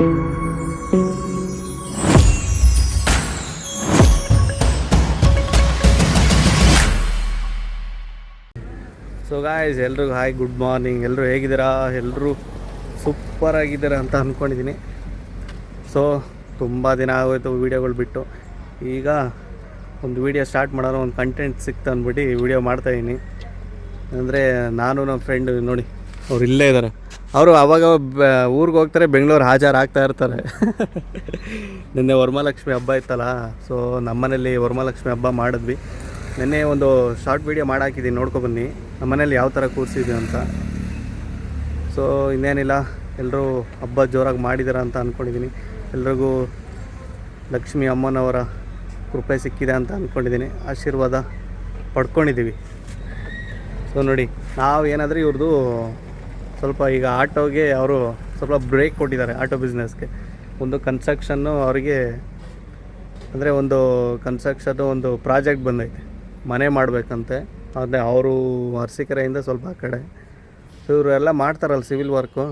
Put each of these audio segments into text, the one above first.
So guys, ಎಲ್ರಿಗೂ hi, good morning. ಎಲ್ಲರೂ ಹೇಗಿದ್ದೀರಾ? ಎಲ್ಲರೂ ಸೂಪರ್ ಆಗಿದ್ದೀರಾ ಅಂತ ಅಂದ್ಕೊಂಡಿದ್ದೀನಿ. ಸೊ ತುಂಬ ದಿನ ಆಗೋಯ್ತು ವೀಡಿಯೋಗಳು ಬಿಟ್ಟು. ಈಗ ಒಂದು ವೀಡಿಯೋ ಸ್ಟಾರ್ಟ್ ಮಾಡೋಣ, ಒಂದು ಕಂಟೆಂಟ್ ಸಿಕ್ತು ಅಂದ್ಬಿಟ್ಟು ವೀಡಿಯೋ ಮಾಡ್ತಾಯಿದ್ದೀನಿ. ಅಂದರೆ ನಾನು ನಮ್ಮ ಫ್ರೆಂಡ್ ನೋಡಿ, ಅವ್ರು ಇಲ್ಲೇ ಇದ್ದಾರೆ. ಅವರು ಆವಾಗ ಊರಿಗೆ ಹೋಗ್ತಾರೆ, ಬೆಂಗಳೂರು ಹಾಜರು ಆಗ್ತಾ ಇರ್ತಾರೆ. ನಿನ್ನೆ ವರಮಹಾಲಕ್ಷ್ಮಿ ಹಬ್ಬ ಇತ್ತಲ್ಲ, ಸೊ ನಮ್ಮನೇಲಿ ವರಮಹಾಲಕ್ಷ್ಮಿ ಹಬ್ಬ ಮಾಡಿದ್ವಿ. ನಿನ್ನೆ ಒಂದು ಶಾರ್ಟ್ ವೀಡಿಯೋ ಮಾಡಾಕಿದ್ದೀನಿ, ನೋಡ್ಕೊಬನ್ನಿ ನಮ್ಮ ಮನೇಲಿ ಯಾವ ಥರ ಕೂರಿಸಿದ್ವಿ ಅಂತ. ಸೊ ಇನ್ನೇನಿಲ್ಲ, ಎಲ್ಲರೂ ಹಬ್ಬ ಜೋರಾಗಿ ಮಾಡಿದಾರ ಅಂತ ಅಂದ್ಕೊಂಡಿದ್ದೀನಿ. ಎಲ್ರಿಗೂ ಲಕ್ಷ್ಮೀ ಅಮ್ಮನವರ ಕೃಪೆ ಸಿಕ್ಕಿದೆ ಅಂತ ಅಂದ್ಕೊಂಡಿದ್ದೀನಿ, ಆಶೀರ್ವಾದ ಪಡ್ಕೊಂಡಿದ್ದೀವಿ. ಸೊ ನೋಡಿ, ನಾವು ಏನಾದರೂ ಇವ್ರದ್ದು ಸ್ವಲ್ಪ ಈಗ ಆಟೋಗೆ ಅವರು ಸ್ವಲ್ಪ ಬ್ರೇಕ್ ಕೊಟ್ಟಿದ್ದಾರೆ, ಆಟೋ ಬಿಸ್ನೆಸ್ಗೆ. ಒಂದು ಕನ್ಸ್ಟ್ರಕ್ಷನ್ನು ಅವರಿಗೆ, ಅಂದರೆ ಒಂದು ಕನ್ಸ್ಟ್ರಕ್ಷನ್ನು ಒಂದು ಪ್ರಾಜೆಕ್ಟ್ ಬಂದೈತೆ, ಮನೆ ಮಾಡಬೇಕಂತೆ. ಆದರೆ ಅವರು ಅರಸೀಕೆರೆಯಿಂದ ಸ್ವಲ್ಪ ಆ ಕಡೆ. ಸೊ ಇವರು ಎಲ್ಲ ಮಾಡ್ತಾರಲ್ಲ ಸಿವಿಲ್ ವರ್ಕು.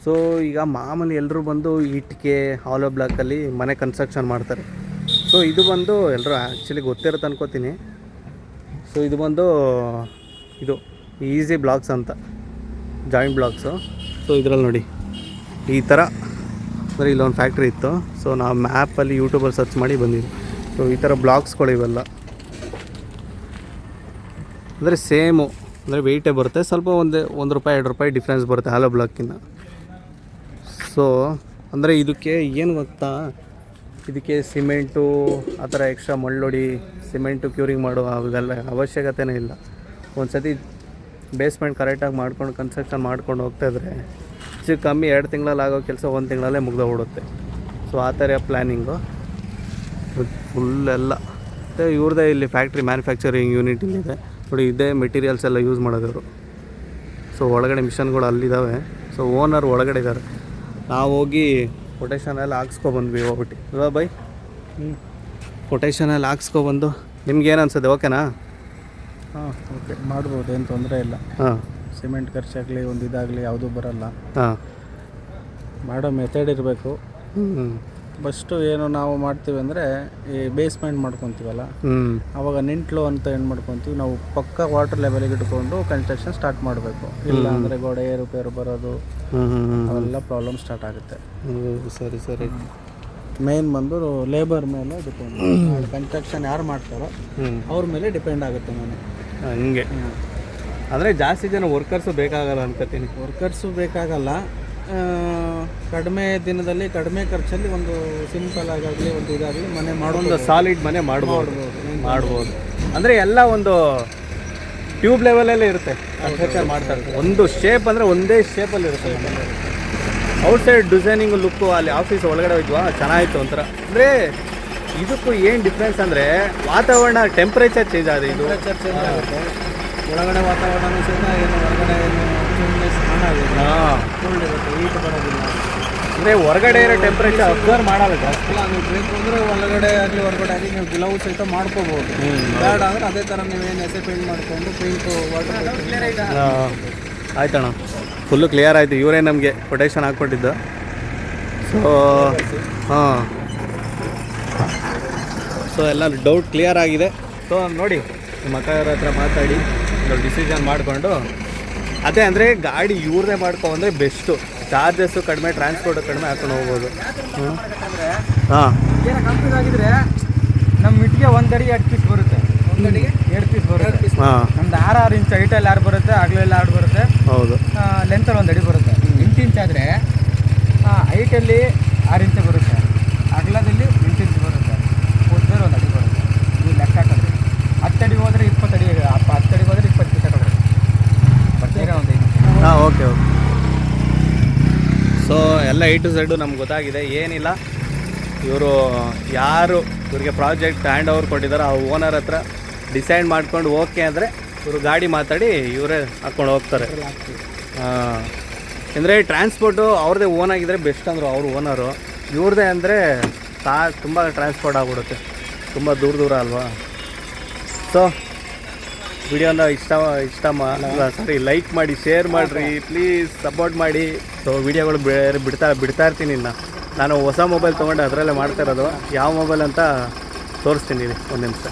ಸೊ ಈಗ ಮಾಮೂಲಿ ಎಲ್ಲರೂ ಬಂದು ಇಟ್ಟಿಗೆ ಹಾಲೋ ಬ್ಲಾಕಲ್ಲಿ ಮನೆ ಕನ್ಸ್ಟ್ರಕ್ಷನ್ ಮಾಡ್ತಾರೆ. ಸೊ ಇದು ಬಂದು ಎಲ್ಲರೂ ಆ್ಯಕ್ಚುಲಿ ಗೊತ್ತಿರುತ್ತೆ ಅನ್ಕೋತೀನಿ. ಸೊ ಇದು ಬಂದು ಇದು ಈಸಿ ಬ್ಲಾಕ್ಸ್ ಅಂತ, ಜಾಯಿಂಟ್ ಬ್ಲಾಕ್ಸು. ಸೊ ಇದರಲ್ಲಿ ನೋಡಿ ಈ ಥರ, ಅಂದರೆ ಇಲ್ಲೊಂದು ಫ್ಯಾಕ್ಟ್ರಿ ಇತ್ತು. ಸೊ ನಾವು ಮ್ಯಾಪಲ್ಲಿ ಯೂಟ್ಯೂಬಲ್ಲಿ ಸರ್ಚ್ ಮಾಡಿ ಬಂದಿದ್ವಿ. ಸೊ ಈ ಥರ ಬ್ಲಾಕ್ಸ್ಗಳು ಇವೆಲ್ಲ, ಅಂದರೆ ಸೇಮು, ಅಂದರೆ ವೆಯ್ಟೇ ಬರುತ್ತೆ. ಸ್ವಲ್ಪ ಒಂದು ರೂಪಾಯಿ 2 ರೂಪಾಯಿ ಡಿಫ್ರೆನ್ಸ್ ಬರುತ್ತೆ ಹಾಲೋ ಬ್ಲಾಕಿಂದ. ಸೊ ಅಂದರೆ ಇದಕ್ಕೆ ಏನು ಗೊತ್ತಾ, ಇದಕ್ಕೆ ಸಿಮೆಂಟು ಆ ಥರ ಎಕ್ಸ್ಟ್ರಾ ಮಳ್ಳೊಡಿ, ಸಿಮೆಂಟು ಕ್ಯೂರಿಂಗ್ ಮಾಡೋ ಅವೆಲ್ಲ ಅವಶ್ಯಕತೆಯೇ ಇಲ್ಲ. ಒಂದು ಸತಿ ಬೇಸ್ಮೆಂಟ್ ಕರೆಕ್ಟಾಗಿ ಮಾಡ್ಕೊಂಡು ಕನ್ಸ್ಟ್ರಕ್ಷನ್ ಮಾಡ್ಕೊಂಡು ಹೋಗ್ತಾಯಿದ್ರೆ ಕಮ್ಮಿ 2 ತಿಂಗಳಲ್ಲಿ ಆಗೋ ಕೆಲಸ 1 ತಿಂಗಳಲ್ಲೇ ಮುಗ್ದೋಗ್ಬಿಡುತ್ತೆ. ಸೊ ಆ ಥರ ಪ್ಲ್ಯಾನಿಂಗು ಫುಲ್ಲೆಲ್ಲ ಇವ್ರದ್ದೇ. ಇಲ್ಲಿ ಫ್ಯಾಕ್ಟ್ರಿ ಮ್ಯಾನುಫ್ಯಾಕ್ಚರಿಂಗ್ ಯೂನಿಟ್ ಇಲ್ಲಿದೆ ನೋಡಿ, ಇದೇ ಮೆಟೀರಿಯಲ್ಸ್ ಎಲ್ಲ ಯೂಸ್ ಮಾಡೋದವರು. ಸೊ ಒಳಗಡೆ ಮಿಷನ್ಗಳು ಅಲ್ಲಿದ್ದಾವೆ. ಸೊ ಓನರ್ ಒಳಗಡೆ ಇದ್ದಾರೆ. ನಾವು ಹೋಗಿ ಕೊಟೇಶನ್ ಎಲ್ಲ ಹಾಕ್ಸ್ಕೊಬಂದ್ವಿ ಹೋಗ್ಬಿಟ್ಟು. ಇವಾಗ ಬೈ ಕೊಟೇಶನ್ ಎಲ್ಲ ಹಾಕ್ಸ್ಕೊಬಂದು ನಿಮ್ಗೆ ಏನು ಅನ್ಸುತ್ತೆ? ಓಕೆನಾ? ಹಾಂ, ಓಕೆ, ಮಾಡ್ಬೋದು, ಏನು ತೊಂದರೆ ಇಲ್ಲ. ಹಾಂ, ಸಿಮೆಂಟ್ ಖರ್ಚಾಗಲಿ ಒಂದು ಇದಾಗಲಿ ಯಾವುದೂ ಬರಲ್ಲ. ಹಾಂ, ಮಾಡೋ ಮೆಥಡ್ ಇರಬೇಕು. ಫಸ್ಟು ಏನು ನಾವು ಮಾಡ್ತೀವಿ ಅಂದರೆ, ಈ ಬೇಸ್ಮೆಂಟ್ ಮಾಡ್ಕೊತೀವಲ್ಲ, ಆವಾಗ ನಿಂಟ್ಲು ಅಂತ ಏನು ಮಾಡ್ಕೊತೀವಿ ನಾವು, ಪಕ್ಕ ವಾಟರ್ ಲೆವೆಲಿಗೆ ಇಟ್ಕೊಂಡು ಕನ್ಸ್ಟ್ರಕ್ಷನ್ ಸ್ಟಾರ್ಟ್ ಮಾಡಬೇಕು. ಇಲ್ಲ ಅಂದರೆ ಗೋಡೆ ಏರುಪೇರು ಬರೋದು ಅವೆಲ್ಲ ಪ್ರಾಬ್ಲಮ್ ಸ್ಟಾರ್ಟ್ ಆಗುತ್ತೆ. ಸರಿ ಸರಿ. ಮೇನ್ ಬಂದು ಲೇಬರ್ ಮೇಲೆ ಡಿಪೆಂಡ್. ಕನ್ಸ್ಟ್ರಕ್ಷನ್ ಯಾರು ಮಾಡ್ತಾರೋ ಅವ್ರ ಮೇಲೆ ಡಿಪೆಂಡ್ ಆಗುತ್ತೆ ಮನೆ. ಹಂಗೆ ಅಂದರೆ ಜಾಸ್ತಿ ಜನ ವರ್ಕರ್ಸು ಬೇಕಾಗಲ್ಲ ಅನ್ಕೋತೀನಿ. ವರ್ಕರ್ಸು ಬೇಕಾಗಲ್ಲ. ಕಡಿಮೆ ದಿನದಲ್ಲಿ ಕಡಿಮೆ ಖರ್ಚಲ್ಲಿ ಒಂದು ಸಿಂಪಲ್ ಆಗಾಗಲಿ ಒಂದು ಇದಾಗಲಿ ಮನೆ ಒಂದು ಸಾಲಿಡ್ ಮನೆ ಮಾಡ್ಬೋದು. ಅಂದರೆ ಎಲ್ಲ ಒಂದು ಟ್ಯೂಬ್ ಲೆವೆಲಲ್ಲೇ ಇರುತ್ತೆ ಕನ್ಸ್ಟ್ರಕ್ಷನ್ ಮಾಡ್ತಾರೆ. ಒಂದು ಶೇಪ್ ಅಂದರೆ ಒಂದೇ ಶೇಪಲ್ಲಿ ಇರುತ್ತೆ. ಔಟ್ಸೈಡ್ ಡಿಸೈನಿಂಗ್ ಲುಕ್ಕು ಅಲ್ಲಿ ಆಫೀಸ್ ಒಳಗಡೆ ಹೋಯ್ತು ಚೆನ್ನಾಗಿತ್ತು ಒಂಥರ. ಅಂದರೆ ಇದಕ್ಕೂ ಏನು ಡಿಫ್ರೆನ್ಸ್ ಅಂದರೆ ವಾತಾವರಣ, ಟೆಂಪ್ರೇಚರ್ ಚೇಂಜ್ ಆಗಿದೆ. ಇದು ಚೇಂಜ್ ಆಗುತ್ತೆ. ಒಳಗಡೆ ವಾತಾವರಣ ಸಹ ಏನು, ಹೊರಗಡೆ ಏನು ಕೋಲ್ಡ್ ಇರುತ್ತೆ, ಹೀಟ್ ಬರೋದಿಲ್ಲ. ಅಂದರೆ ಹೊರಗಡೆ ಇರೋ ಟೆಂಪ್ರೇಚರ್ ಅಬ್ಸರ್ವ್ ಮಾಡಲ್ಲ ಜಾಸ್ತಿ. ನೀವು ಬೇಕು ಅಂದರೆ ಒಳಗಡೆ ಆಗಲಿ ಹೊರಗಡೆ ಆಗಲಿ ನೀವು ಗ್ಲೌಸ್ ಸಹಿತ ಮಾಡ್ಕೋಬೋದು. ಬ್ಯಾಡ್ ಅಂದರೆ ಅದೇ ಥರ ನೀವೇನು ಎಸೆ ಪೇಂಟ್ ಮಾಡಿಕೊಂಡು ಪೇಂಟು ವಾಟರ್ ಆಯ್ತಣ್ಣ, ಫುಲ್ಲು ಕ್ಲಿಯರ್ ಆಯಿತು. ಇವರೇ ನಮಗೆ ಕೊಟೇಶನ್ ಹಾಕ್ಕೊಟ್ಟಿದ್ದು. ಸೊ ಹಾಂ, ಸೊ ಎಲ್ಲ ಡೌಟ್ ಕ್ಲಿಯರ್ ಆಗಿದೆ. ಸೊ ನೋಡಿ, ನಿಮ್ಮ ಅಕ್ಕವ್ರ ಹತ್ರ ಮಾತಾಡಿ ಒಂದು ಡಿಸಿಷನ್ ಮಾಡಿಕೊಂಡು, ಅದೇ ಅಂದರೆ ಗಾಡಿ ಇವ್ರನ್ನೇ ಮಾಡ್ಕೊಂಡ್ರೆ ಬೆಸ್ಟು. ಚಾರ್ಜಸ್ಸು ಕಡಿಮೆ, ಟ್ರಾನ್ಸ್ಪೋರ್ಟು ಕಡಿಮೆ ಹಾಕೊಂಡು ಹೋಗ್ಬೋದು. ಹಾಂ, ಏನೋ ಕಂಪ್ಲೀಟ್ ಆಗಿದ್ರೆ ನಮ್ಮ ಇಟ್ಟಿಗೆ 1 ಅಡಿ 2 ಪೀಸ್ ಬರುತ್ತೆ. 1 ಅಡಿಗೆ 2 ಪೀಸ್ ಬರುತ್ತೆ. ಹಾಂ, ನಮ್ದು 6 ಇಂಚ್ ಹೈಟಲ್ಲಿ 6 ಬರುತ್ತೆ, ಆಗಲೆಲ್ಲ 6 ಬರುತ್ತೆ. ಹೌದು. ಲೆಂತಲ್ಲಿ 1 ಅಡಿ ಬರುತ್ತೆ. 8 ಇಂಚ್ ಆದರೆ ಹೈಟಲ್ಲಿ 6 ಇಂಚ್ ಬರುತ್ತೆ, ಅಗಲದಲ್ಲಿ 8 ಇಂಚ್ ಬರುತ್ತೆ, ಉದ್ದದಲ್ಲಿ 1 ಅಡಿ ಬರುತ್ತೆ. ನೀವು ಲೆಕ್ಕ ಹಾಕಿದ್ರೆ 10 ಅಡಿ ಹೋದರೆ 20 ಅಡಿ, 10 ಅಡಿಗೆ ಹೋದರೆ 20 ಫೀಟ್ ಬರುತ್ತೆ. ಬರ್ತೀರಾ ಒಂದು 5 ಹಾಂ, ಓಕೆ ಓಕೆ. ಸೊ ಎಲ್ಲ A to Z ನಮ್ಗೆ ಗೊತ್ತಾಗಿದೆ. ಏನಿಲ್ಲ, ಇವರು ಯಾರು ಇವ್ರಿಗೆ ಪ್ರಾಜೆಕ್ಟ್ ಹ್ಯಾಂಡ್ ಓವರ್ ಕೊಟ್ಟಿದ್ದಾರೆ ಆ ಓನರ್ ಹತ್ರ ಡಿಸೈಡ್ ಮಾಡ್ಕೊಂಡು ಓಕೆ ಅಂದರೆ ಇವರು ಗಾಡಿ ಮಾತಾಡಿ ಇವರೇ ಹಾಕ್ಕೊಂಡು ಹೋಗ್ತಾರೆ. ಹಾಂ, ಅಂದರೆ ಟ್ರಾನ್ಸ್ಪೋರ್ಟು ಅವ್ರದ್ದೇ ಓನ್ ಆಗಿದ್ದರೆ ಬೆಸ್ಟ್ ಅಂದರು ಅವರು ಓನರು. ಇವ್ರದ್ದೇ ಅಂದರೆ ತುಂಬ ಟ್ರಾನ್ಸ್ಪೋರ್ಟ್ ಆಗ್ಬಿಡುತ್ತೆ, ತುಂಬ ದೂರ ಅಲ್ವಾ. ಸೊ ವಿಡಿಯೋನ ಸಾರಿ ಲೈಕ್ ಮಾಡಿ, ಶೇರ್ ಮಾಡಿರಿ ಪ್ಲೀಸ್, ಸಪೋರ್ಟ್ ಮಾಡಿ. ಸೊ ವಿಡಿಯೋಗಳು ಬಿಡ್ತಾ ಇರ್ತೀನಿ. ನಾನು ಹೊಸ ಮೊಬೈಲ್ ತೊಗೊಂಡು ಅದರಲ್ಲೇ ಮಾಡ್ತಾ ಇರೋದು. ಯಾವ ಮೊಬೈಲ್ ಅಂತ ತೋರಿಸ್ತೀನಿ ಒಂದು ನಿಮಿಷ.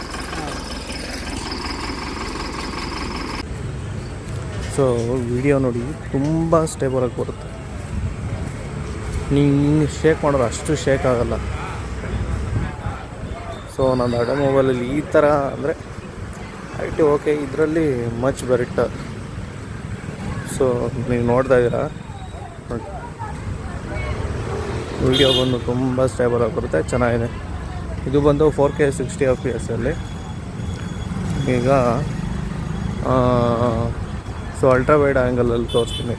ಸೊ ವಿಡಿಯೋ ನೋಡಿ ತುಂಬ ಸ್ಟೇಬಲಾಗಿ ಬರುತ್ತೆ. ನೀವು ಶೇಕ್ ಮಾಡೋರು ಅಷ್ಟು ಶೇಕ್ ಆಗೋಲ್ಲ. ಸೊ ನನ್ನ ಹಳೆ ಮೊಬೈಲಲ್ಲಿ ಈ ಥರ ಅಂದರೆ ಐಟಿ ಓಕೆ, ಇದರಲ್ಲಿ ಮಚ್ ಬೆರಿಟರ್. ಸೊ ನೀವು ನೋಡ್ತಾ ಇದ್ದೀರಾ, ವಿಡಿಯೋ ಬಂದು ತುಂಬ ಸ್ಟೇಬಲಾಗಿ ಬರುತ್ತೆ, ಚೆನ್ನಾಗಿದೆ. ಇದು ಬಂದು 4K 60 FPS ಅಲ್ಲಿ. ಈಗ ಸೊ ಅಲ್ಟ್ರಾ ವೈಡ್ ಆ್ಯಂಗಲಲ್ಲಿ ತೋರಿಸ್ತೀನಿ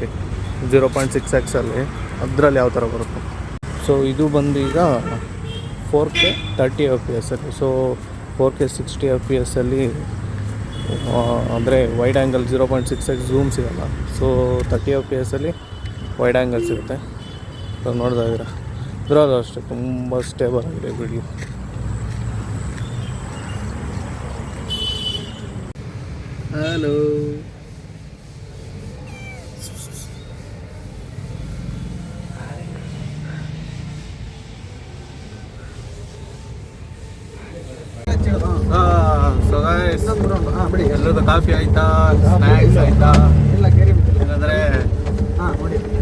0.6x ಅಲ್ಲಿ, ಅದರಲ್ಲಿ ಯಾವ ಥರ ಬರುತ್ತೆ. ಸೊ ಇದು ಬಂದು ಈಗ 4K 30 FPS ಅಲ್ಲಿ. ಸೊ 4K 60 FPS ಅಲ್ಲಿ ಅಂದರೆ ವೈಡ್ ಆ್ಯಂಗಲ್ 0.6x ಝೂಮ್ ಸಿಗೋಲ್ಲ. ಸೊ 30 FPS ಅಲ್ಲಿ ವೈಡ್ ಆ್ಯಂಗಲ್ ಸಿಗುತ್ತೆ. ಸೊ ನೋಡ್ತಾ ಇದ್ದೀರಾ, ಇದರಲ್ಲೂ ಅಷ್ಟೇ ತುಂಬ ಸ್ಟೇಬಲ್ ಆಗಿದೆ ವಿಡಿಯೋ. ಹಲೋ, ಎಲ್ಲರದ್ದು ಕಾಫಿ ಆಯ್ತಾ, ಸ್ನ್ಯಾಕ್ಸ್ ಆಯ್ತಾ? ಏನಂದರೆ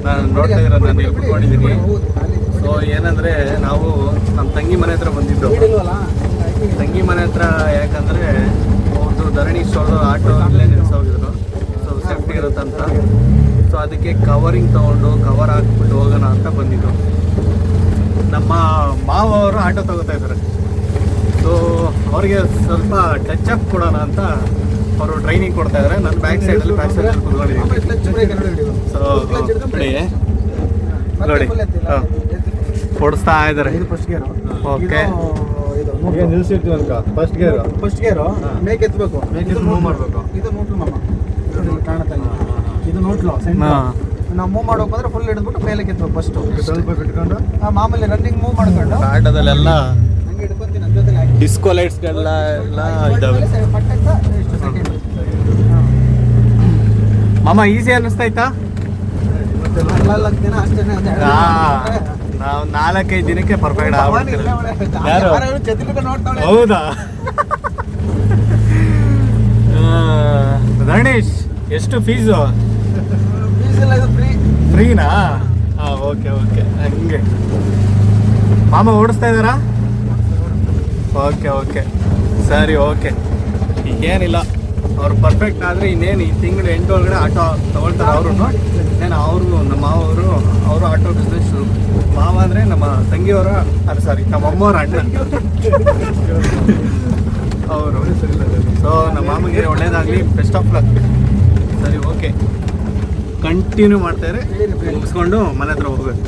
ನಾನು ನೋಡ್ತಾ ಇರೋ ನಾನು ಇಲ್ಲಿ ಕುತ್ಕೊಂಡಿದ್ದೀನಿ. ಸೊ ಏನಂದರೆ ನಾವು ನಮ್ಮ ತಂಗಿ ಮನೆ ಹತ್ರ ಬಂದಿದ್ದು. ತಂಗಿ ಮನೆ ಹತ್ರ ಯಾಕಂದರೆ ಅವ್ರದ್ದು ಧರಣೀಶ್ ಅವ್ರದ್ದು ಆಟೋ ಅಲ್ಲೇ ನಿಲ್ಸೋಗಿದ್ರು. ಸೊ ಸೇಫ್ಟಿ ಇರುತ್ತಂತ. ಸೊ ಅದಕ್ಕೆ ಕವರಿಂಗ್ ತೊಗೊಂಡು ಕವರ್ ಹಾಕ್ಬಿಟ್ಟು ಹೋಗೋಣ ಅಂತ ಬಂದಿದ್ದು. ನಮ್ಮ ಮಾವ ಅವರು ಆಟೋ ತಗೋತಾ ಇದ್ದಾರೆ. ಸೊ ಅವ್ರಿಗೆ ಸ್ವಲ್ಪ ಟಚ್ ಅಪ್ ಕೊಡೋಣ ಅಂತ ಅವರು ಟ್ರೈನಿಂಗ್ ಕೊಡ್ತಾ ಇದ್ದಾರೆ. ನನ್ನ ಬ್ಯಾಕ್ ಸೈಡಲ್ಲಿ ಕುತ್ಕೊಂಡಿದ್ದೀನಿ. ಸೊ ನೋಡಿ ಕೊಡಿಸ್ತಾ ಇದ್ದಾರೆ. ಓಕೆ, ನಿಲ್ಸಿರ್ತೀವಿ ಅಂತ ಫಸ್ಟ್ ಗೇರು ಮೇಕ್ ಎತ್ತಬೇಕು, ಮೂವ್ ಮಾಡಬೇಕು. ಇದು ನೋಟ್ಲು ಮಾಮ, ಕಾಣುತ್ತೆ ಇದು ನೋಟ್ಲು. ನಾವು ಮೂವ್ ಮಾಡ್ಬೇಕಂದ್ರೆ ಫುಲ್ ಹಿಡಿದ್ಬಿಟ್ಟು ಮೇಲೆ ಎತ್ತಬೇಕು. ಫಸ್ಟ್ ಸ್ವಲ್ಪ ಬಿಟ್ಕೊಂಡು ಮಾಮೂಲಿ ರನ್ನಿಂಗ್ ಮೂವ್ ಮಾಡ್ಕೊಂಡು ಆಟೋದಲ್ಲೆಲ್ಲ ಡಿಸ್ಕೋ ಲೈಟ್ಸ್ಗಳೆಲ್ಲ ಇದ್ದಾವೆ. ಮಾಮ ಈಸಿ ಅನ್ನಿಸ್ತಾಯ್ತಾ? ನಾವು 4-5 ದಿನಕ್ಕೆ ಪರ್ಫೆಕ್ಟ್ ಆಗ್ಬಿಡ್ತೀವಿ. ಹೌದಾ? ರಣೇಶ್, ಎಷ್ಟು ಫೀಸು? ಫ್ರೀನಾ? ಹಾಂ, ಓಕೆ ಓಕೆ. ಹಂಗೆ ಮಾಮ ಓಡಿಸ್ತಾ ಇದ್ದಾರಾ? ಓಕೆ ಓಕೆ, ಸರಿ, ಓಕೆ. ಈಗೇನಿಲ್ಲ, ಅವ್ರು ಪರ್ಫೆಕ್ಟ್ ಆದರೆ ಇನ್ನೇನು ಈ ತಿಂಗಳು ಎಂಟು ಒಳಗಡೆ ಆಟೋ ತೊಗೊಳ್ತಾರೆ. ಅವರು ಇನ್ನೇನು ಅವರು ನಮ್ಮ ಮಾವರು ಅವರು ಆಟೋ ಬಿಸ್ನೆಸ್ ಶುರು. ಮಾವ ಅಂದರೆ ನಮ್ಮ ತಂಗಿಯವರ ನಮ್ಮ ಅಮ್ಮವ್ರ ಅಣ್ಣ ಅವರು. ಸೊ ನಮ್ಮ ಮಾಮಗೆ ಒಳ್ಳೇದಾಗಲಿ, ಬೆಸ್ಟ್ ಆಫ್ ಲಕ್. ಸರಿ, ಓಕೆ, ಕಂಟಿನ್ಯೂ ಮಾಡ್ತಾರೆ, ಮುಗಿಸ್ಕೊಂಡು ಮನೆ ಹತ್ರ ಹೋಗ್ಬೇಕು.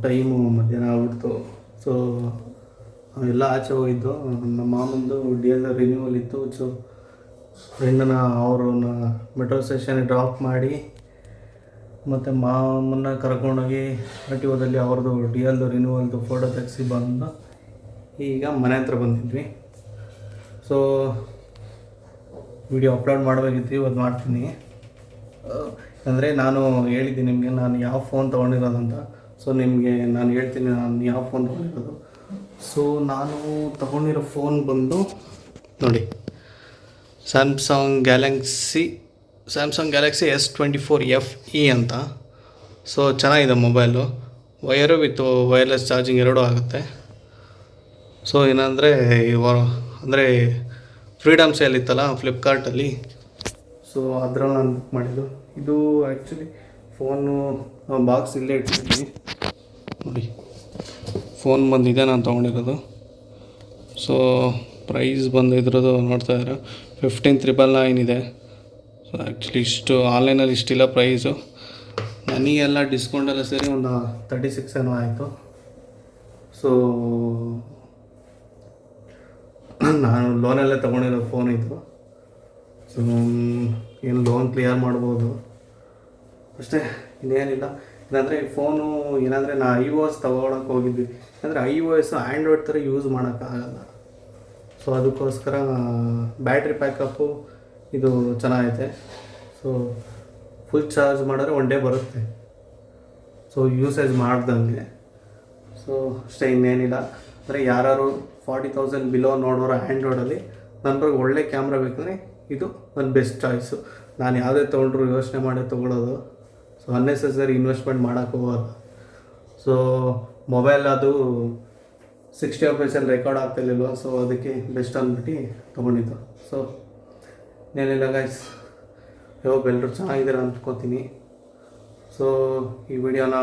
ಟೈಮು ಮಧ್ಯಾಹ್ನ ಆಗ್ಬಿಡ್ತು. ಸೊ ಎಲ್ಲ ಆಚೆ ಹೋಗಿದ್ದು. ನಮ್ಮ ಮಾಮಂದು DL ರಿನ್ಯೂವಲ್ ಇತ್ತು. ಸೊ ಫ್ರೆಂಡನ್ನ ಅವ್ರನ್ನ ಮೆಟ್ರೋ ಸ್ಟೇಷನ್ಗೆ ಡ್ರಾಪ್ ಮಾಡಿ ಮತ್ತು ಮಾಮನ್ನ ಕರ್ಕೊಂಡೋಗಿ RTOದಲ್ಲಿ ಅವ್ರದ್ದು DL ರಿನ್ಯೂವಲ್ದು ಫೋಟೋ ತೆಗೆಸಿ ಬಂದು ಈಗ ಮನೆ ಹತ್ರ ಬಂದಿದ್ವಿ. ಸೊ ವಿಡಿಯೋ ಅಪ್ಲೋಡ್ ಮಾಡಬೇಕಿತ್ತು, ಇವತ್ತು ಮಾಡ್ತೀನಿ. ಅಂದರೆ ನಾನು ಹೇಳಿದ್ದೀನಿ ನಿಮಗೆ ನಾನು ಯಾವ ಫೋನ್ ತೊಗೊಂಡಿರೋದಂತ. ಸೊ ನಿಮಗೆ ನಾನು ಹೇಳ್ತೀನಿ ನಾನು ಯಾವ ಫೋನ್ ತೊಗೊಂಡಿರೋದು. ಸೊ ನಾನು ತೊಗೊಂಡಿರೋ ಫೋನ್ ಬಂದು ನೋಡಿ, Samsung Galaxy Samsung Galaxy S24FE ಅಂತ. ಸೊ ಚೆನ್ನಾಗಿದೆ mobile, wire with wireless charging ಎರಡೂ ಆಗುತ್ತೆ. ಸೊ ಏನಂದರೆ ಅಂದರೆ ಫ್ರೀಡಮ್ ಸೇಲ್ ಇತ್ತಲ್ಲ ಫ್ಲಿಪ್ಕಾರ್ಟಲ್ಲಿ, ಸೊ ಅದರಲ್ಲಿ ನಾನು ಬುಕ್ ಮಾಡಿದ್ದು. ಇದು ಆ್ಯಕ್ಚುಲಿ ಫೋನು ಬಾಕ್ಸ್ ಇಲ್ಲೇ ಇಟ್ಟಿದ್ದೀನಿ ನೋಡಿ, ಫೋನ್ ಬಂದಿದೆ ನಾನು ತೊಗೊಂಡಿರೋದು. ಸೊ ಪ್ರೈಸ್ ಬಂದು ಇದ್ರದ್ದು ನೋಡ್ತಾ ಇದ್ದಾರೆ 15,999 ಇದೆ. ಸೊ ಆ್ಯಕ್ಚುಲಿ ಇಷ್ಟು ಆನ್ಲೈನಲ್ಲಿ ಇಷ್ಟಿಲ್ಲ ಪ್ರೈಸು, ನನಗೆಲ್ಲ ಡಿಸ್ಕೌಂಟೆಲ್ಲ ಸೇರಿ ಒಂದು 36 ಏನೋ ಆಯಿತು. ಸೊ ನಾನು ಲೋನಲ್ಲೇ ತೊಗೊಂಡಿರೋ ಫೋನ್ ಇದು. ಸೊ ಏನು ಲೋನ್ ಕ್ಲಿಯರ್ ಮಾಡ್ಬೋದು ಅಷ್ಟೇ, ಇನ್ನೇನಿಲ್ಲ. ಇಲ್ಲಾಂದರೆ ಫೋನು ಏನಂದರೆ ನಾ iOS ತೊಗೊಳಕ್ಕೆ ಹೋಗಿದ್ವಿ, ಅಂದರೆ iOS ಆ್ಯಂಡ್ರಾಯ್ಡ್ ಥರ ಯೂಸ್ ಮಾಡೋಕ್ಕಾಗಲ್ಲ. ಸೊ ಅದಕ್ಕೋಸ್ಕರ ಬ್ಯಾಟ್ರಿ ಪ್ಯಾಕಪ್ಪು ಇದು ಚೆನ್ನಾಗೈತೆ. ಸೊ ಫುಲ್ ಚಾರ್ಜ್ ಮಾಡಿದ್ರೆ 1 ಡೇ ಬರುತ್ತೆ, ಸೊ ಯೂಸೇಜ್ ಮಾಡ್ದಂಗೆ. ಸೊ ಅಷ್ಟೇ, ಇನ್ನೇನಿಲ್ಲ. ಅಂದರೆ ಯಾರು 40,000 ಬಿಲೋ ನೋಡೋರು ಆ್ಯಂಡ್ರಾಯ್ಡಲ್ಲಿ ನನಗೆ ಒಳ್ಳೆ ಕ್ಯಾಮ್ರಾ ಬೇಕಂದರೆ ಇದು ನನ್ನ ಬೆಸ್ಟ್ ಚಾಯ್ಸು. ನಾನು ಯಾವುದೇ ತೊಗೊಂಡ್ರು ಯೋಚನೆ ಮಾಡಿ ತೊಗೊಳ್ಳೋದು. ಸೊ ಅನ್ನೆಸೆಸರಿ ಇನ್ವೆಸ್ಟ್ಮೆಂಟ್ ಮಾಡೋಕ್ಕೆ ಹೋಗೋದು. ಸೊ ಮೊಬೈಲ್ ಅದು 60 FPS ರೆಕಾರ್ಡ್ ಆಗ್ತಿರ್ಲಿಲ್ವ, ಸೊ ಅದಕ್ಕೆ ಬೆಸ್ಟ್ ಅಂದ್ಬಿಟ್ಟು ತೊಗೊಂಡಿದ್ದು. ಸೊ ಏನಿಲ್ಲ ಗೈಸ್, ಹೋಪ್ ಎಲ್ಲರೂ ಚೆನ್ನಾಗಿದ್ದೀರ ಅಂದ್ಕೋತೀನಿ. ಸೊ ಈ ವಿಡಿಯೋನ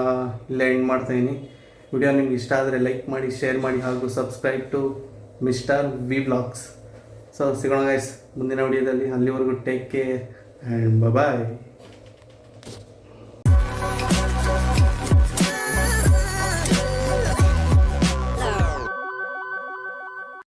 ಇಲ್ಲೇ ಎಂಡ್ ಮಾಡ್ತಾಯಿದ್ದೀನಿ. ವಿಡಿಯೋ ನಿಮ್ಗೆ ಇಷ್ಟ ಆದರೆ ಲೈಕ್ ಮಾಡಿ, ಶೇರ್ ಮಾಡಿ, ಹಾಗೂ subscribe to mister V vlogs. So ಸಿಗೋಣ ಗೈಸ್ ಮುಂದಿನ ವಿಡಿಯೋದಲ್ಲಿ. ಅಲ್ಲಿವರೆಗೂ ಟೇಕ್ ಕೇರ್ ಆ್ಯಂಡ್ ಬಾಯ್.